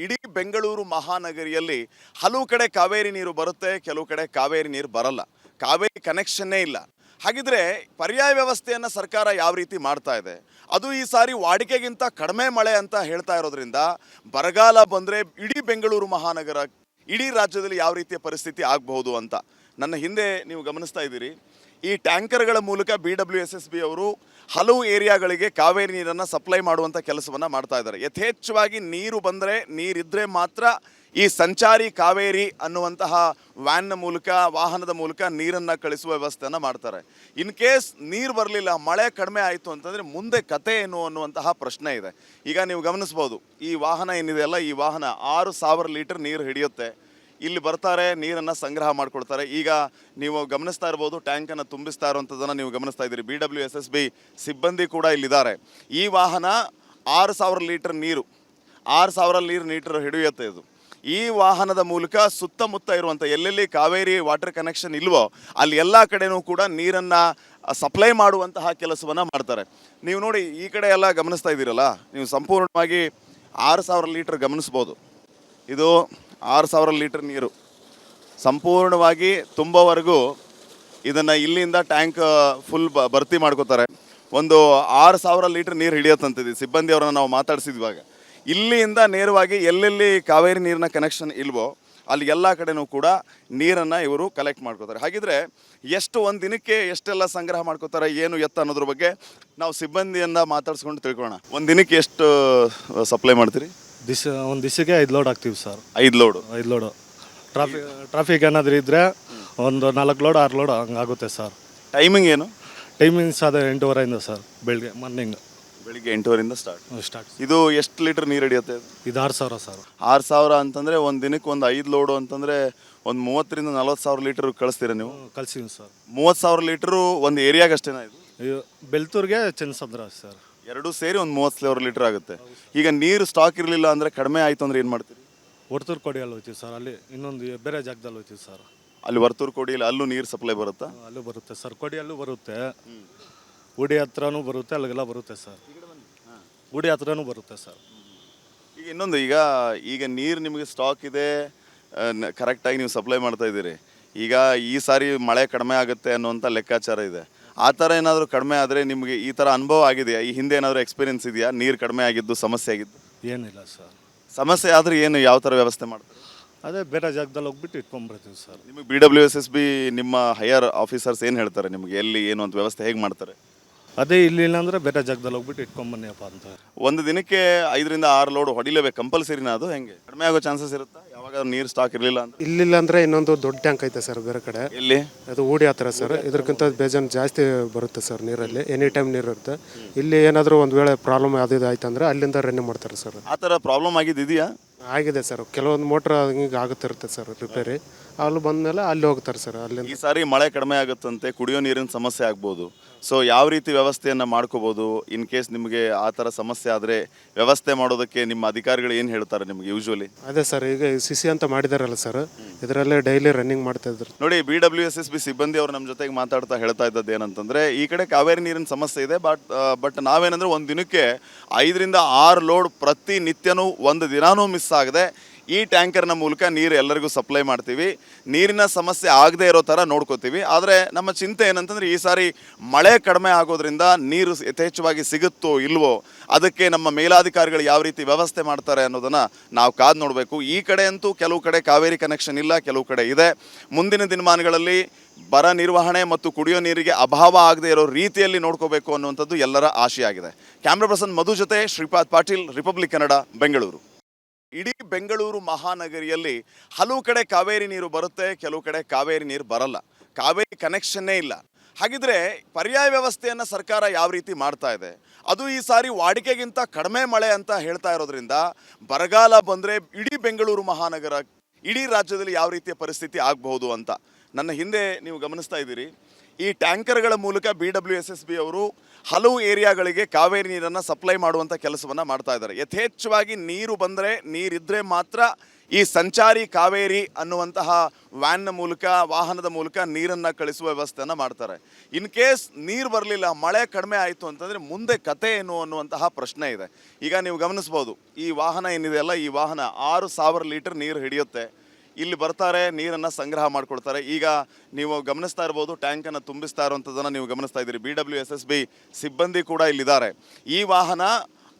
ಇಡೀ ಬೆಂಗಳೂರು ಮಹಾನಗರಿಯಲ್ಲಿ ಹಲವು ಕಡೆ ಕಾವೇರಿ ನೀರು ಬರುತ್ತೆ, ಕೆಲವು ಕಡೆ ಕಾವೇರಿ ನೀರು ಬರಲ್ಲ. ಕಾವೇರಿ ಕನೆಕ್ಷನ್ನೇ ಇಲ್ಲ. ಹಾಗಿದ್ರೆ ಪರ್ಯಾಯ ವ್ಯವಸ್ಥೆಯನ್ನು ಸರ್ಕಾರ ಯಾವ ರೀತಿ ಮಾಡ್ತಾ ಇದೆ? ಅದು ಈ ಸಾರಿ ವಾಡಿಕೆಗಿಂತ ಕಡಿಮೆ ಮಳೆ ಅಂತ ಹೇಳ್ತಾ ಇರೋದ್ರಿಂದ ಬರಗಾಲ ಬಂದರೆ ಇಡೀ ಬೆಂಗಳೂರು ಮಹಾನಗರ, ಇಡೀ ರಾಜ್ಯದಲ್ಲಿ ಯಾವ ರೀತಿಯ ಪರಿಸ್ಥಿತಿ ಆಗಬಹುದು ಅಂತ ನನ್ನ ಹಿಂದೆ ನೀವು ಗಮನಿಸ್ತಾ ಇದ್ದೀರಿ. ಈ ಟ್ಯಾಂಕರ್ಗಳ ಮೂಲಕ BWSSB ಅವರು ಹಲವು ಏರಿಯಾಗಳಿಗೆ ಕಾವೇರಿ ನೀರನ್ನು ಸಪ್ಲೈ ಮಾಡುವಂಥ ಕೆಲಸವನ್ನು ಮಾಡ್ತಾ ಇದ್ದಾರೆ. ಯಥೇಚ್ಛವಾಗಿ ನೀರು ಬಂದರೆ, ನೀರಿದ್ದರೆ ಮಾತ್ರ ಈ ಸಂಚಾರಿ ಕಾವೇರಿ ಅನ್ನುವಂತಹ ವ್ಯಾನ್ನ ಮೂಲಕ, ವಾಹನದ ಮೂಲಕ ನೀರನ್ನು ಕಳಿಸುವ ವ್ಯವಸ್ಥೆಯನ್ನು ಮಾಡ್ತಾರೆ. ಇನ್ ಕೇಸ್ ನೀರು ಬರಲಿಲ್ಲ, ಮಳೆ ಕಡಿಮೆ ಆಯಿತು ಅಂತಂದರೆ ಮುಂದೆ ಕತೆ ಏನು ಅನ್ನುವಂತಹ ಪ್ರಶ್ನೆ ಇದೆ. ಈಗ ನೀವು ಗಮನಿಸ್ಬೋದು, ಈ ವಾಹನ ಏನಿದೆಯಲ್ಲ, ಈ ವಾಹನ 6,000 ಲೀಟರ್ ನೀರು ಹಿಡಿಯುತ್ತೆ. ಇಲ್ಲಿ ಬರ್ತಾರೆ, ನೀರನ್ನು ಸಂಗ್ರಹ ಮಾಡಿಕೊಡ್ತಾರೆ. ಈಗ ನೀವು ಗಮನಿಸ್ತಾ ಇರ್ಬೋದು, ಟ್ಯಾಂಕನ್ನು ತುಂಬಿಸ್ತಾ ಇರುವಂಥದ್ದನ್ನು ನೀವು ಗಮನಿಸ್ತಾ ಇದ್ದೀರಿ. BWSSB ಸಿಬ್ಬಂದಿ ಕೂಡ ಇಲ್ಲಿದ್ದಾರೆ. ಈ ವಾಹನ 6,000 ಲೀಟರ್ ನೀರು, 6,000 ಲೀಟರ್ ಹಿಡಿಯುತ್ತೆ ಇದು. ಈ ವಾಹನದ ಮೂಲಕ ಸುತ್ತಮುತ್ತ ಇರುವಂಥ ಎಲ್ಲೆಲ್ಲಿ ಕಾವೇರಿ ವಾಟರ್ ಕನೆಕ್ಷನ್ ಇಲ್ವೋ ಅಲ್ಲಿ ಎಲ್ಲ ಕಡೆನೂ ಕೂಡ ನೀರನ್ನು ಸಪ್ಲೈ ಮಾಡುವಂತಹ ಕೆಲಸವನ್ನು ಮಾಡ್ತಾರೆ. ನೀವು ನೋಡಿ, ಈ ಕಡೆ ಎಲ್ಲ ಗಮನಿಸ್ತಾ ಇದ್ದೀರಲ್ಲ, ನೀವು ಸಂಪೂರ್ಣವಾಗಿ 6,000 ಲೀಟರ್ ಗಮನಿಸ್ಬೋದು. ಇದು 6,000 ಲೀಟರ್ ನೀರು ಸಂಪೂರ್ಣವಾಗಿ ತುಂಬವರೆಗೂ ಇದನ್ನು ಇಲ್ಲಿಂದ ಟ್ಯಾಂಕ್ ಫುಲ್ ಭರ್ತಿ ಮಾಡ್ಕೋತಾರೆ. ಒಂದು 6,000 ಲೀಟರ್ ನೀರು ಹಿಡಿಯತ್ತಂತಿದೆ. ಸಿಬ್ಬಂದಿಯವರನ್ನು ನಾವು ಮಾತಾಡಿಸಿದ್ವಾಗ ಇಲ್ಲಿಂದ ನೇರವಾಗಿ ಎಲ್ಲೆಲ್ಲಿ ಕಾವೇರಿ ನೀರಿನ ಕನೆಕ್ಷನ್ ಇಲ್ವೋ ಅಲ್ಲಿ ಎಲ್ಲ ಕಡೆನೂ ಕೂಡ ನೀರನ್ನು ಇವರು ಕಲೆಕ್ಟ್ ಮಾಡ್ಕೋತಾರೆ. ಹಾಗಿದ್ರೆ ಒಂದು ದಿನಕ್ಕೆ ಎಷ್ಟೆಲ್ಲ ಸಂಗ್ರಹ ಮಾಡ್ಕೋತಾರೆ, ಏನು ಎತ್ತ ಅನ್ನೋದ್ರ ಬಗ್ಗೆ ನಾವು ಸಿಬ್ಬಂದಿಯಿಂದ ಮಾತಾಡ್ಸ್ಕೊಂಡು ತಿಳ್ಕೊಳ್ಳೋಣ. ಒಂದು ದಿನಕ್ಕೆ ಎಷ್ಟು ಸಪ್ಲೈ ಮಾಡ್ತೀರಿ? ಒಂದು ದಿವಸಕ್ಕೆ 5 ಲೋಡ್ ಹಾಕ್ತೀವಿ ಸರ್. 5 ಲೋಡು? 5 ಲೋಡು. ಟ್ರಾಫಿಕ್ ಏನಾದರೂ ಇದ್ದರೆ ಒಂದು 4 ಲೋಡ್ 6 ಲೋಡ್ ಹಂಗಾಗುತ್ತೆ ಸರ್. ಟೈಮಿಂಗ್ ಏನು? ಟೈಮಿಂಗ್ಸ್ ಅದೇ 8:30 ಸರ್. ಬೆಳಿಗ್ಗೆ 8:30 ಸ್ಟಾರ್ಟ್. ಇದು ಎಷ್ಟು ಲೀಟರ್ ನೀರು ಹಿಡಿಯುತ್ತೆ? ಇದು 6,000 ಸರ್. 6,000 ಅಂತಂದರೆ ಒಂದು ದಿನಕ್ಕೆ ಒಂದು 5 ಲೋಡು ಅಂತಂದರೆ ಒಂದು 30,000 ರಿಂದ 40,000 ಲೀಟರ್ ಕಳಿಸ್ತೀರಾ ನೀವು? ಕಳ್ಸೀವಿ ಸರ್. 30,000 ಲೀಟ್ರು ಒಂದು ಏರಿಯಾಗೆ ಅಷ್ಟೇನಾ ಇದು? ಬೆಳ್ತೂರಿಗೆ ಚನ್ನಸಂದ್ರ ಸರ್. ಎರಡೂ ಸೇರಿ ಒಂದು 30,000 ಲೀಟರ್ ಆಗುತ್ತೆ. ಈಗ ನೀರು ಸ್ಟಾಕ್ ಇರಲಿಲ್ಲ ಅಂದರೆ, ಕಡಿಮೆ ಆಯಿತು ಅಂದರೆ ಏನು ಮಾಡ್ತೀರಿ? ವರ್ತೂರು ಕೊಡಿಯಲ್ಲಿ ಹೋಗ್ತೀವಿ ಸರ್. ಅಲ್ಲಿ ಇನ್ನೊಂದು ಬೇರೆ ಜಾಗದಲ್ಲಿ ಹೋಗ್ತೀವಿ ಸರ್. ಅಲ್ಲಿ ವರ್ತೂರು ಕೊಡಿಯಲ್ಲಿ ಅಲ್ಲೂ ನೀರು ಸಪ್ಲೈ ಬರುತ್ತಾ? ಅಲ್ಲೂ ಬರುತ್ತೆ ಸರ್. ಕೊಡಿಯಲ್ಲೂ ಬರುತ್ತೆ, ಉಡಿ ಹತ್ರನೂ ಬರುತ್ತೆ, ಅಲ್ಲಿಗೆಲ್ಲ ಬರುತ್ತೆ ಸರ್. ಉಡಿ ಹತ್ರನೂ ಬರುತ್ತೆ ಸರ್. ಈಗ ಇನ್ನೊಂದು, ಈಗ ನೀರು ನಿಮಗೆ ಸ್ಟಾಕ್ ಇದೆ, ಕರೆಕ್ಟಾಗಿ ನೀವು ಸಪ್ಲೈ ಮಾಡ್ತಾ ಇದ್ದೀರಿ. ಈಗ ಈ ಸಾರಿ ಮಳೆ ಕಡಿಮೆ ಆಗುತ್ತೆ ಅನ್ನುವಂಥ ಲೆಕ್ಕಾಚಾರ ಇದೆ. ಆ ಥರ ಏನಾದರೂ ಕಡಿಮೆ ಆದರೆ ನಿಮಗೆ ಈ ಥರ ಅನುಭವ ಆಗಿದೆಯಾ? ಈ ಹಿಂದೆ ಏನಾದರೂ ಎಕ್ಸ್ಪೀರಿಯನ್ಸ್ ಇದೆಯಾ ನೀರು ಕಡಿಮೆ ಆಗಿದ್ದು, ಸಮಸ್ಯೆ ಆಗಿದ್ದು? ಏನಿಲ್ಲ ಸರ್. ಸಮಸ್ಯೆ ಆದರೆ ಏನು, ಯಾವ ಥರ ವ್ಯವಸ್ಥೆ ಮಾಡ್ತಾರೆ? ಅದೇ ಬೇರೆ ಜಾಗದಲ್ಲಿ ಹೋಗ್ಬಿಟ್ಟು ಇಟ್ಕೊಂಡ್ಬರ್ತೀವಿ ಸರ್. ನಿಮಗೆ BWSSB ನಿಮ್ಮ ಹೈಯರ್ ಆಫೀಸರ್ಸ್ ಏನು ಹೇಳ್ತಾರೆ ನಿಮಗೆ, ಎಲ್ಲಿ ಏನು ಅಂತ ವ್ಯವಸ್ಥೆ ಹೇಗೆ ಮಾಡ್ತಾರೆ? ಅದೇ ಇಲ್ಲಿಲ್ಲ ಅಂದರೆ ಬೇರೆ ಜಾಗದಲ್ಲಿ ಹೋಗ್ಬಿಟ್ಟು ಇಟ್ಕೊಂಬನ್ನಿಯಪ್ಪ ಅಂತ. ಒಂದು ದಿನಕ್ಕೆ 5 ರಿಂದ 6 ಲೋಡ್ ಹೊಡಿಲೇಬೇಕು, ಕಂಪಲ್ಸರಿನಾ? ಅದು ಹೆಂಗೆ ಕಡಿಮೆ ಆಗೋ ಚಾನ್ಸಸ್ ಇರುತ್ತಾ ಯಾವಾಗ ನೀರು ಸ್ಟಾಕ್ ಇರಲಿಲ್ಲ ಅಂತ? ಇಲ್ಲಿಲ್ಲ ಅಂದರೆ ಇನ್ನೊಂದು ದೊಡ್ಡ ಟ್ಯಾಂಕ್ ಐತೆ ಸರ್ ಬೇರೆ ಕಡೆ. ಎಲ್ಲಿ? ಅದು ಊಡಿ ಹತ್ರ ಸರ್. ಇದಕ್ಕಿಂತ ಬೇಜಾನ್ ಜಾಸ್ತಿ ಬರುತ್ತೆ ಸರ್ ನೀರಲ್ಲಿ. ಎನಿ ಟೈಮ್ ನೀರು ಇರುತ್ತೆ. ಇಲ್ಲಿ ಏನಾದರೂ ಒಂದು ವೇಳೆ ಪ್ರಾಬ್ಲಮ್ ಯಾವುದಿದೆ ಆಯ್ತು ಅಂದರೆ ಅಲ್ಲಿಂದ ರನ್ನಿಂಗ್ ಮಾಡ್ತಾರೆ ಸರ್. ಆ ಥರ ಪ್ರಾಬ್ಲಮ್ ಆಗಿದೆಯಾ? ಆಗಿದೆ ಸರ್. ಕೆಲವೊಂದು ಮೋಟ್ರ್ ಹಿಂಗೆ ಆಗುತ್ತಿರುತ್ತೆ ಸರ್ ರಿಪೇರಿ. ಅಲ್ಲಿ ಬಂದಮೇಲೆ ಅಲ್ಲಿ ಹೋಗ್ತಾರೆ ಸರ್. ಅಲ್ಲಿಂದ ಈ ಸಾರಿ ಮಳೆ ಕಡಿಮೆ ಆಗುತ್ತಂತೆ, ಕುಡಿಯೋ ನೀರಿನ ಸಮಸ್ಯೆ ಆಗ್ಬೋದು. ಸೊ ಯಾವ ರೀತಿ ವ್ಯವಸ್ಥೆಯನ್ನು ಮಾಡ್ಕೋಬೋದು ಇನ್ ಕೇಸ್ ನಿಮಗೆ ಆ ಥರ ಸಮಸ್ಯೆ ಆದರೆ? ವ್ಯವಸ್ಥೆ ಮಾಡೋದಕ್ಕೆ ನಿಮ್ಮ ಅಧಿಕಾರಿಗಳು ಏನು ಹೇಳ್ತಾರೆ ನಿಮಗೆ ಯೂಶ್ವಲಿ? ಅದೇ ಸರ್, ಈಗ CC ಅಂತ ಮಾಡಿದಾರಲ್ಲ ಸರ್, ಇದರಲ್ಲೇ ಡೈಲಿ ರನ್ನಿಂಗ್ ಮಾಡ್ತಾ ಇದ್ರು. ನೋಡಿ, BWSSB ಸಿಬ್ಬಂದಿ ಅವರು ನಮ್ಮ ಜೊತೆಗೆ ಮಾತಾಡ್ತಾ ಹೇಳ್ತಾ ಇದ್ದದ್ದು ಏನಂತಂದರೆ, ಈ ಕಡೆ ಕಾವೇರಿ ನೀರಿನ ಸಮಸ್ಯೆ ಇದೆ, ಬಟ್ ನಾವೇನಂದರೆ ಒಂದು ದಿನಕ್ಕೆ 5 ರಿಂದ 6 ಲೋಡ್ ಪ್ರತಿನಿತ್ಯನೂ ಒಂದು ದಿನಾನೂ ಮಿಸ್ ಆಗದೆ ಈ ಟ್ಯಾಂಕರ್ನ ಮೂಲಕ ನೀರು ಎಲ್ಲರಿಗೂ ಸಪ್ಲೈ ಮಾಡ್ತೀವಿ. ನೀರಿನ ಸಮಸ್ಯೆ ಆಗದೆ ಇರೋ ಥರ ನೋಡ್ಕೋತೀವಿ. ಆದರೆ ನಮ್ಮ ಚಿಂತೆ ಏನಂತಂದರೆ, ಈ ಸಾರಿ ಮಳೆ ಕಡಿಮೆ ಆಗೋದ್ರಿಂದ ನೀರು ಯಥೇಚ್ಛವಾಗಿ ಸಿಗುತ್ತೋ ಇಲ್ವೋ, ಅದಕ್ಕೆ ನಮ್ಮ ಮೇಲಾಧಿಕಾರಿಗಳು ಯಾವ ರೀತಿ ವ್ಯವಸ್ಥೆ ಮಾಡ್ತಾರೆ ಅನ್ನೋದನ್ನು ನಾವು ಕಾದು ನೋಡಬೇಕು. ಈ ಕಡೆ ಅಂತೂ ಕೆಲವು ಕಡೆ ಕಾವೇರಿ ಕನೆಕ್ಷನ್ ಇಲ್ಲ, ಕೆಲವು ಕಡೆ ಇದೆ. ಮುಂದಿನ ದಿನಮಾನಗಳಲ್ಲಿ ಬರ ನಿರ್ವಹಣೆ ಮತ್ತು ಕುಡಿಯೋ ನೀರಿಗೆ ಅಭಾವ ಆಗದೆ ಇರೋ ರೀತಿಯಲ್ಲಿ ನೋಡ್ಕೋಬೇಕು ಅನ್ನುವಂಥದ್ದು ಎಲ್ಲರ ಆಶೆಯಾಗಿದೆ. ಕ್ಯಾಮ್ರಾ ಪರ್ಸನ್ ಮಧು ಜೊತೆ ಶ್ರೀಪಾದ್ ಪಾಟೀಲ್, ರಿಪಬ್ಲಿಕ್ ಕನ್ನಡ, ಬೆಂಗಳೂರು. ಇಡೀ ಬೆಂಗಳೂರು ಮಹಾನಗರಿಯಲ್ಲಿ ಹಲವು ಕಡೆ ಕಾವೇರಿ ನೀರು ಬರುತ್ತೆ, ಕೆಲವು ಕಡೆ ಕಾವೇರಿ ನೀರು ಬರಲ್ಲ. ಕಾವೇರಿ ಕನೆಕ್ಷನ್ನೇ ಇಲ್ಲ. ಹಾಗಿದ್ರೆ ಪರ್ಯಾಯ ವ್ಯವಸ್ಥೆಯನ್ನು ಸರ್ಕಾರ ಯಾವ ರೀತಿ ಮಾಡ್ತಾ ಇದೆ? ಅದು ಈ ಸಾರಿ ವಾಡಿಕೆಗಿಂತ ಕಡಿಮೆ ಮಳೆ ಅಂತ ಹೇಳ್ತಾ ಇರೋದ್ರಿಂದ ಬರಗಾಲ ಬಂದರೆ ಇಡೀ ಬೆಂಗಳೂರು ಮಹಾನಗರ, ಇಡೀ ರಾಜ್ಯದಲ್ಲಿ ಯಾವ ರೀತಿಯ ಪರಿಸ್ಥಿತಿ ಆಗಬಹುದು ಅಂತ ನನ್ನ ಹಿಂದೆ ನೀವು ಗಮನಿಸ್ತಾ ಇದ್ದೀರಿ. ಈ ಟ್ಯಾಂಕರ್ಗಳ ಮೂಲಕ BWSSB ಅವರು ಹಲವು ಏರಿಯಾಗಳಿಗೆ ಕಾವೇರಿ ನೀರನ್ನು ಸಪ್ಲೈ ಮಾಡುವಂಥ ಕೆಲಸವನ್ನು ಮಾಡ್ತಾ ಇದ್ದಾರೆ. ಯಥೇಚ್ಛವಾಗಿ ನೀರು ಬಂದರೆ, ನೀರಿದ್ದರೆ ಮಾತ್ರ ಈ ಸಂಚಾರಿ ಕಾವೇರಿ ಅನ್ನುವಂತಹ ವ್ಯಾನ್ನ ಮೂಲಕ ವಾಹನದ ಮೂಲಕ ನೀರನ್ನು ಕಳಿಸುವ ವ್ಯವಸ್ಥೆಯನ್ನು ಮಾಡ್ತಾರೆ. ಇನ್ ಕೇಸ್ ನೀರು ಬರಲಿಲ್ಲ, ಮಳೆ ಕಡಿಮೆ ಆಯಿತು ಅಂತಂದರೆ ಮುಂದೆ ಕತೆ ಏನು ಅನ್ನುವಂತಹ ಪ್ರಶ್ನೆ ಇದೆ. ಈಗ ನೀವು ಗಮನಿಸ್ಬೋದು, ಈ ವಾಹನ ಏನಿದೆಯಲ್ಲ, ಈ ವಾಹನ 6,000 ಲೀಟರ್ ನೀರು ಹಿಡಿಯುತ್ತೆ. ಇಲ್ಲಿ ಬರ್ತಾರೆ, ನೀರನ್ನು ಸಂಗ್ರಹ ಮಾಡ್ಕೊಳ್ತಾರೆ. ಈಗ ನೀವು ಗಮನಿಸ್ತಾ ಇರ್ಬೋದು, ಟ್ಯಾಂಕನ್ನು ತುಂಬಿಸ್ತಾ ಇರುವಂಥದ್ದನ್ನು ನೀವು ಗಮನಿಸ್ತಾ ಇದ್ದೀರಿ. BWSSB ಸಿಬ್ಬಂದಿ ಕೂಡ ಇಲ್ಲಿದ್ದಾರೆ. ಈ ವಾಹನ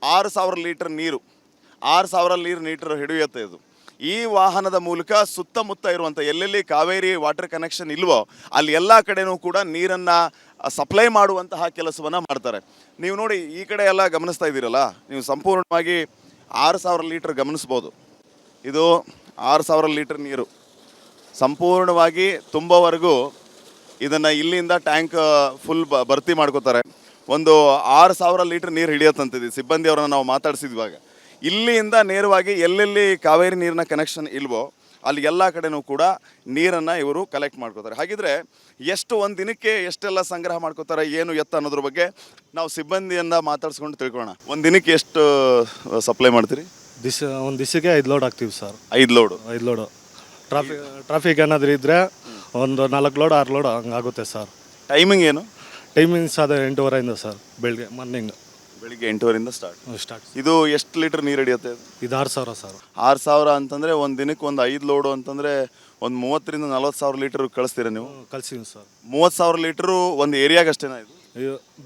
6,000 ಲೀಟರ್ ನೀರು 6,000 ಲೀಟರ್ ಹಿಡಿಯುತ್ತೆ ಇದು. ಈ ವಾಹನದ ಮೂಲಕ ಸುತ್ತಮುತ್ತ ಇರುವಂಥ ಎಲ್ಲೆಲ್ಲಿ ಕಾವೇರಿ ವಾಟರ್ ಕನೆಕ್ಷನ್ ಇಲ್ವೋ ಅಲ್ಲಿ ಎಲ್ಲ ಕಡೆನೂ ಕೂಡ ನೀರನ್ನು ಸಪ್ಲೈ ಮಾಡುವಂತಹ ಕೆಲಸವನ್ನು ಮಾಡ್ತಾರೆ. ನೀವು ನೋಡಿ, ಈ ಕಡೆ ಎಲ್ಲ ಗಮನಿಸ್ತಾ ಇದ್ದೀರಲ್ಲ, ನೀವು ಸಂಪೂರ್ಣವಾಗಿ 6,000 ಲೀಟರ್ ಗಮನಿಸ್ಬೋದು. ಇದು 6,000 ಲೀಟರ್ ನೀರು ಸಂಪೂರ್ಣವಾಗಿ ತುಂಬವರೆಗೂ ಇದನ್ನು ಇಲ್ಲಿಂದ ಟ್ಯಾಂಕ್ ಫುಲ್ ಭರ್ತಿ ಮಾಡ್ಕೋತಾರೆ. ಒಂದು 6,000 ಲೀಟರ್ ನೀರು ಹಿಡಿಯತ್ತಂತಿದೆ. ಸಿಬ್ಬಂದಿಯವರನ್ನು ನಾವು ಮಾತಾಡಿಸಿದ್ವಾಗ ಇಲ್ಲಿಂದ ನೇರವಾಗಿ ಎಲ್ಲೆಲ್ಲಿ ಕಾವೇರಿ ನೀರಿನ ಕನೆಕ್ಷನ್ ಇಲ್ವೋ ಅಲ್ಲಿ ಎಲ್ಲ ಕಡೆನೂ ಕೂಡ ನೀರನ್ನು ಇವರು ಕಲೆಕ್ಟ್ ಮಾಡ್ಕೋತಾರೆ. ಹಾಗಿದ್ರೆ ಒಂದು ದಿನಕ್ಕೆ ಎಷ್ಟೆಲ್ಲ ಸಂಗ್ರಹ ಮಾಡ್ಕೋತಾರೆ, ಏನು ಎತ್ತ ಅನ್ನೋದ್ರ ಬಗ್ಗೆ ನಾವು ಸಿಬ್ಬಂದಿಯನ್ನು ಮಾತಾಡ್ಸ್ಕೊಂಡು ತಿಳ್ಕೊಳ್ಳೋಣ. ಒಂದು ದಿನಕ್ಕೆ ಎಷ್ಟು ಸಪ್ಲೈ ಮಾಡ್ತೀರಿ? ಒಂದು ದಿವಸಕ್ಕೆ 5 ಲೋಡ್ ಹಾಕ್ತೀವಿ ಸರ್. 5 ಲೋಡು? 5 ಲೋಡು. ಟ್ರಾಫಿಕ್ ಏನಾದರೂ ಇದ್ದರೆ ಒಂದು 4 ಲೋಡ್ 6 ಲೋಡ್ ಹಂಗಾಗುತ್ತೆ ಸರ್. ಟೈಮಿಂಗ್ ಏನು? ಟೈಮಿಂಗ್ಸ್ ಅದು 8:30 ಸರ್, ಬೆಳಗ್ಗೆ ಮಾರ್ನಿಂಗ್. ಬೆಳಿಗ್ಗೆ 8:30 ಸ್ಟಾರ್ಟ್. ಇದು ಎಷ್ಟು ಲೀಟರ್ ನೀರು ಹಿಡಿಯುತ್ತೆ? ಇದು 6,000 ಸರ್. 6,000 ಅಂತಂದರೆ ಒಂದು ದಿನಕ್ಕೆ ಒಂದು 5 ಲೋಡು ಅಂತಂದರೆ ಒಂದು 30,000 ರಿಂದ 40,000 ಲೀಟರ್ ಕಳಿಸ್ತೀರಾ ನೀವು? ಕಳ್ಸೀನಿ ಸರ್. 30,000 ಲೀಟ್ರು ಒಂದು ಏರಿಯಾಗೆ ಅಷ್ಟೇನಾ ಇದು?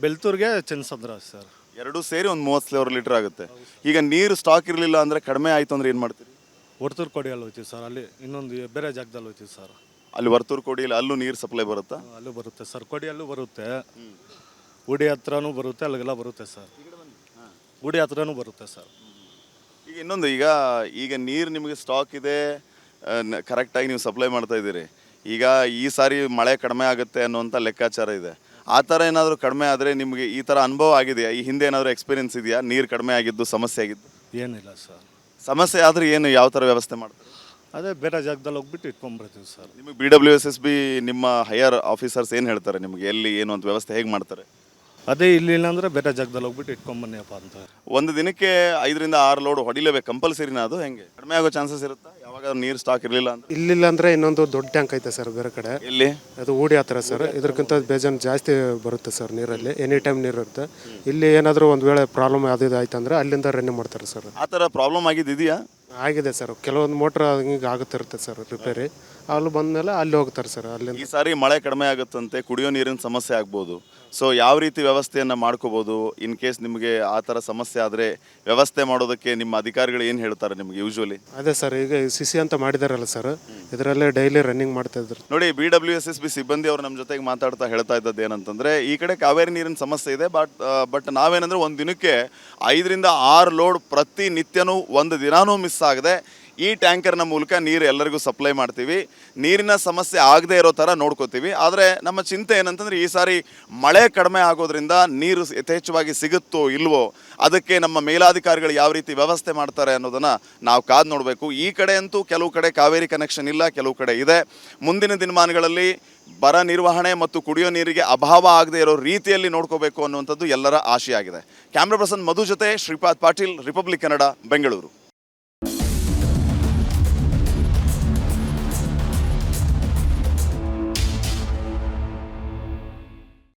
ಬೆಳ್ತೂರಿಗೆ ಚೆನ್ನಸಂದ್ರ ಸರ್. ಎರಡೂ ಸೇರಿ ಒಂದು 30,000 ಲೀಟರ್ ಆಗುತ್ತೆ. ಈಗ ನೀರು ಸ್ಟಾಕ್ ಇರಲಿಲ್ಲ ಅಂದರೆ, ಕಡಿಮೆ ಆಯಿತು ಅಂದರೆ ಏನು ಮಾಡ್ತೀರಿ? ವರ್ತೂರು ಕೊಡಿಯಲ್ಲಿ ಹೋಗ್ತೀವಿ ಸರ್. ಅಲ್ಲಿ ಇನ್ನೊಂದು ಬೇರೆ ಜಾಗದಲ್ಲಿ ಹೋಗ್ತೀವಿ ಸರ್. ಅಲ್ಲಿ ವರ್ತೂರು ಕೊಡಿಯಲ್ಲಿ ಅಲ್ಲೂ ನೀರು ಸಪ್ಲೈ ಬರುತ್ತಾ? ಅಲ್ಲೂ ಬರುತ್ತೆ ಸರ್. ಕೊಡಿಯಲ್ಲೂ ಬರುತ್ತೆ, ಗುಡಿ ಹತ್ರನೂ ಬರುತ್ತೆ, ಅಲ್ಲಿಗೆಲ್ಲ ಬರುತ್ತೆ ಸರ್. ಗುಡಿ ಹತ್ರನೂ ಬರುತ್ತೆ ಸರ್. ಈಗ ಇನ್ನೊಂದು, ಈಗ ನೀರು ನಿಮಗೆ ಸ್ಟಾಕ್ ಇದೆ, ಕರೆಕ್ಟಾಗಿ ನೀವು ಸಪ್ಲೈ ಮಾಡ್ತಾ ಇದ್ದೀರಿ. ಈಗ ಈ ಸಾರಿ ಮಳೆ ಕಡಿಮೆ ಆಗುತ್ತೆ ಅನ್ನುವಂಥ ಲೆಕ್ಕಾಚಾರ ಇದೆ. ಆ ಥರ ಏನಾದರೂ ಕಡಿಮೆ ಆದರೆ ನಿಮಗೆ ಈ ಥರ ಅನುಭವ ಆಗಿದೆಯಾ? ಈ ಹಿಂದೆ ಏನಾದರೂ ಎಕ್ಸ್ಪೀರಿಯನ್ಸ್ ಇದೆಯಾ ನೀರು ಕಡಿಮೆ ಆಗಿದ್ದು, ಸಮಸ್ಯೆ ಆಗಿದ್ದು? ಏನಿಲ್ಲ ಸರ್. ಸಮಸ್ಯೆ ಆದರೆ ಏನು, ಯಾವ ಥರ ವ್ಯವಸ್ಥೆ ಮಾಡ್ತಾರೆ? ಅದೇ ಬೇರೆ ಜಾಗದಲ್ಲಿ ಹೋಗ್ಬಿಟ್ಟು ಇಟ್ಕೊಂಡ್ಬರ್ತೀವಿ ಸರ್. ನಿಮಗೆ BWSSB ನಿಮ್ಮ ಹೈಯರ್ ಆಫೀಸರ್ಸ್ ಏನು ಹೇಳ್ತಾರೆ ನಿಮಗೆ, ಎಲ್ಲಿ ಏನು ಅಂತ ವ್ಯವಸ್ಥೆ ಹೇಗೆ ಮಾಡ್ತಾರೆ? ಅದೇ ಇಲ್ಲಿಲ್ಲ ಅಂದರೆ ಬೇರೆ ಜಾಗದಲ್ಲಿ ಹೋಗ್ಬಿಟ್ಟು ಇಟ್ಕೊಂಬನ್ನಿಯಪ್ಪ ಅಂತ. ಒಂದು ದಿನಕ್ಕೆ 5 ರಿಂದ 6 ಲೋಡ್ ಹೊಡಿಲೇಬೇಕು, ಕಂಪಲ್ಸರಿನಾ? ಅದು ಹೆಂಗೆ ಕಡಿಮೆ ಆಗೋ ಚಾನ್ಸಸ್ ಇರುತ್ತಾ ಯಾವಾಗ ನೀರು ಸ್ಟಾಕ್ ಇರಲಿಲ್ಲ ಅಂತ? ಇಲ್ಲಿಲ್ಲ ಅಂದರೆ ಇನ್ನೊಂದು ದೊಡ್ಡ ಟ್ಯಾಂಕ್ ಐತೆ ಸರ್ ಬೇರೆ ಕಡೆ. ಎಲ್ಲಿ? ಅದು ಊಡಿ ಹತ್ರ ಸರ್. ಇದಕ್ಕಿಂತ ಬೇಜಾನ್ ಜಾಸ್ತಿ ಬರುತ್ತೆ ಸರ್ ನೀರಲ್ಲಿ, ಎನಿ ಟೈಮ್ ನೀರು ಇರುತ್ತೆ. ಇಲ್ಲಿ ಏನಾದರೂ ಒಂದು ವೇಳೆ ಪ್ರಾಬ್ಲಮ್ ಯಾವುದಿದು ಆಯ್ತು ಅಂದರೆ ಅಲ್ಲಿಂದ ರನ್ನಿಂಗ್ ಮಾಡ್ತಾರೆ ಸರ್. ಆ ಥರ ಪ್ರಾಬ್ಲಮ್ ಆಗಿದೆಯಾ? ಆಗಿದೆ ಸರ್. ಕೆಲವೊಂದು ಮೋಟ್ರ್ ಹಿಂಗೆ ಆಗುತ್ತಿರುತ್ತೆ ಸರ್ ರಿಪೇರಿ. ಅಲ್ಲಿ ಬಂದಮೇಲೆ ಅಲ್ಲಿ ಹೋಗ್ತಾರೆ ಸರ್. ಅಲ್ಲಿಂದ ಈ ಸಾರಿ ಮಳೆ ಕಡಿಮೆ ಆಗುತ್ತಂತೆ, ಕುಡಿಯೋ ನೀರಿನ ಸಮಸ್ಯೆ ಆಗ್ಬೋದು. ಸೊ ಯಾವ ರೀತಿ ವ್ಯವಸ್ಥೆಯನ್ನು ಮಾಡ್ಕೋಬೋದು ಇನ್ ಕೇಸ್ ನಿಮಗೆ ಆ ಥರ ಸಮಸ್ಯೆ ಆದರೆ? ವ್ಯವಸ್ಥೆ ಮಾಡೋದಕ್ಕೆ ನಿಮ್ಮ ಅಧಿಕಾರಿಗಳು ಏನು ಹೇಳ್ತಾರೆ ನಿಮಗೆ ಯೂಶ್ವಲಿ? ಅದೇ ಸರ್, ಈಗ CC ಅಂತ ಮಾಡಿದಾರಲ್ಲ ಸರ್, ಇದರಲ್ಲೇ ಡೈಲಿ ರನ್ನಿಂಗ್ ಮಾಡ್ತಾ ಇದ್ರು. ನೋಡಿ, BWSSB ಸಿಬ್ಬಂದಿ ಅವರು ನಮ್ಮ ಜೊತೆಗೆ ಮಾತಾಡ್ತಾ ಹೇಳ್ತಾ ಇದ್ದದ್ದು ಏನಂತಂದರೆ, ಈ ಕಡೆ ಕಾವೇರಿ ನೀರಿನ ಸಮಸ್ಯೆ ಇದೆ, ಬಟ್ ನಾವೇನಂದರೆ ಒಂದು ದಿನಕ್ಕೆ 5 ರಿಂದ 6 ಲೋಡ್ ಪ್ರತಿನಿತ್ಯನೂ ಒಂದು ದಿನಾನೂ ಮಿಸ್ ಆಗದೆ ಈ ಟ್ಯಾಂಕರ್ನ ಮೂಲಕ ನೀರು ಎಲ್ಲರಿಗೂ ಸಪ್ಲೈ ಮಾಡ್ತೀವಿ. ನೀರಿನ ಸಮಸ್ಯೆ ಆಗದೆ ಇರೋ ಥರ ನೋಡ್ಕೋತೀವಿ. ಆದರೆ ನಮ್ಮ ಚಿಂತೆ ಏನಂತಂದರೆ, ಈ ಸಾರಿ ಮಳೆ ಕಡಿಮೆ ಆಗೋದ್ರಿಂದ ನೀರು ಯಥೇಚ್ಛವಾಗಿ ಸಿಗುತ್ತೋ ಇಲ್ವೋ, ಅದಕ್ಕೆ ನಮ್ಮ ಮೇಲಾಧಿಕಾರಿಗಳು ಯಾವ ರೀತಿ ವ್ಯವಸ್ಥೆ ಮಾಡ್ತಾರೆ ಅನ್ನೋದನ್ನು ನಾವು ಕಾದು ನೋಡಬೇಕು. ಈ ಕಡೆ ಅಂತೂ ಕೆಲವು ಕಡೆ ಕಾವೇರಿ ಕನೆಕ್ಷನ್ ಇಲ್ಲ, ಕೆಲವು ಕಡೆ ಇದೆ. ಮುಂದಿನ ದಿನಮಾನಗಳಲ್ಲಿ ಬರ ನಿರ್ವಹಣೆ ಮತ್ತು ಕುಡಿಯೋ ನೀರಿಗೆ ಅಭಾವ ಆಗದೆ ಇರೋ ರೀತಿಯಲ್ಲಿ ನೋಡ್ಕೋಬೇಕು ಅನ್ನುವಂಥದ್ದು ಎಲ್ಲರ ಆಶೆಯಾಗಿದೆ. ಕ್ಯಾಮ್ರಾ ಪರ್ಸನ್ ಮಧು ಜೊತೆ ಶ್ರೀಪಾದ್ ಪಾಟೀಲ್, ರಿಪಬ್ಲಿಕ್ ಕನ್ನಡ, ಬೆಂಗಳೂರು.